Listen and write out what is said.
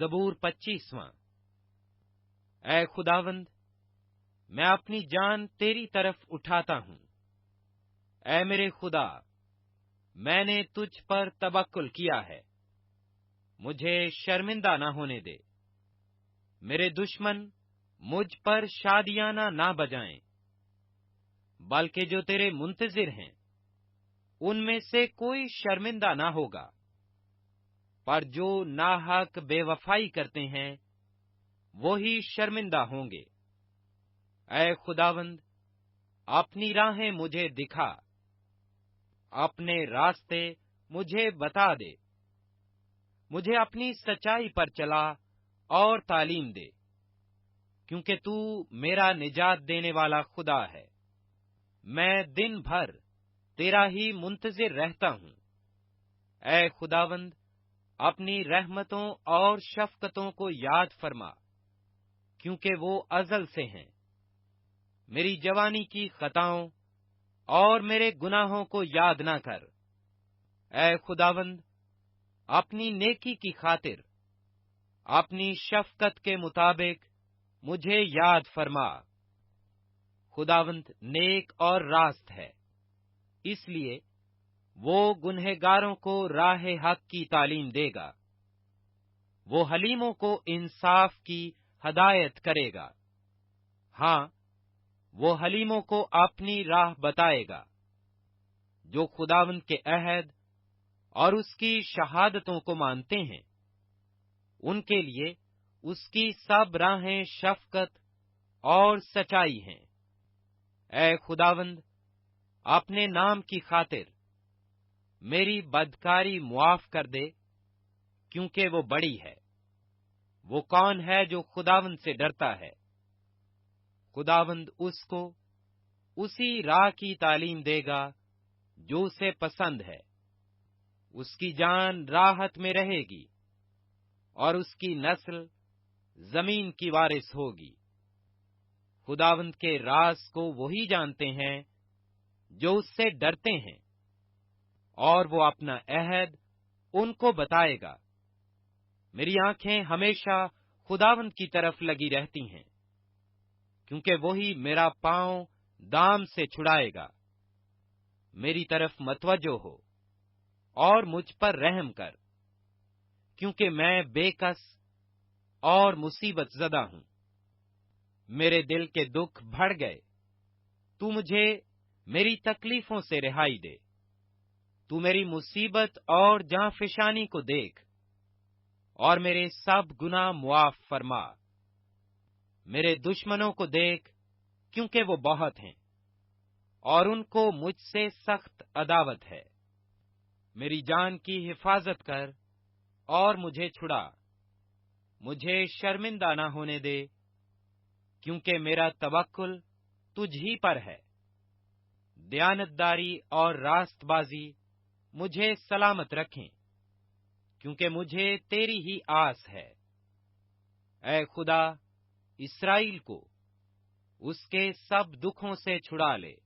ज़बूर 25वां। ऐ खुदावंद, मैं अपनी जान तेरी तरफ उठाता हूं। ऐ मेरे खुदा, मैंने तुझ पर तवक्कुल किया है, मुझे शर्मिंदा न होने दे। मेरे दुश्मन मुझ पर शादियाना ना बजाएं, बल्कि जो तेरे मुंतजिर हैं उनमें से कोई शर्मिंदा ना होगा। पर जो नाहक बेवफाई करते हैं वो ही शर्मिंदा होंगे। ऐ खुदावंद, अपनी राहें मुझे दिखा, अपने रास्ते मुझे बता दे। मुझे अपनी सच्चाई पर चला और तालीम दे, क्योंकि तू मेरा निजात देने वाला खुदा है। मैं दिन भर तेरा ही मुंतजिर रहता हूं। ऐ खुदावंद, अपनी रहमतों और शफकतों को याद फरमा, क्योंकि वो अज़ल से हैं। मेरी जवानी की खताओं और मेरे गुनाहों को याद ना कर। ऐ खुदावंद, अपनी नेकी की खातिर अपनी शफकत के मुताबिक मुझे याद फरमा। खुदावंद नेक और रास्त है, इसलिए वो गुनहगारों को राह हक की तालीम देगा। वो हलीमों को इंसाफ की हदायत करेगा। हाँ, वो हलीमों को अपनी राह बताएगा। जो खुदावंद के अहद और उसकी शहादतों को मानते हैं, उनके लिए उसकी सब राहें शफकत और सच्चाई हैं। ऐ खुदावंद, अपने नाम की खातिर मेरी बदकारी मुआफ कर दे, क्योंकि वो बड़ी है। वो कौन है जो खुदावंद से डरता है? खुदावंद उसको उसी राह की तालीम देगा जो उसे पसंद है। उसकी जान राहत में रहेगी और उसकी नस्ल जमीन की वारिस होगी। खुदावंद के राज को वही जानते हैं जो उससे डरते हैं, और वो अपना अहद उनको बताएगा। मेरी आंखें हमेशा खुदावंद की तरफ लगी रहती हैं, क्योंकि वही मेरा पांव दाम से छुड़ाएगा। मेरी तरफ मतवज्जो हो और मुझ पर रहम कर, क्योंकि मैं बेकस और मुसीबत ज़दा हूं। मेरे दिल के दुख बढ़ गए। तू मुझे मेरी तकलीफों से रिहाई दे। तू मेरी मुसीबत और जांफिशानी को देख और मेरे सब गुनाह मुआफ फरमा। मेरे दुश्मनों को देख, क्योंकि वो बहुत हैं और उनको मुझसे सख्त अदावत है। मेरी जान की हिफाजत कर और मुझे छुड़ा। मुझे शर्मिंदा ना होने दे, क्योंकि मेरा तवक्कुल तुझ ही पर है। दयानतदारी और रास्तबाजी मुझे सलामत रखें, क्योंकि मुझे तेरी ही आस है। ऐ खुदा, इस्राएल को उसके सब दुखों से छुड़ा ले।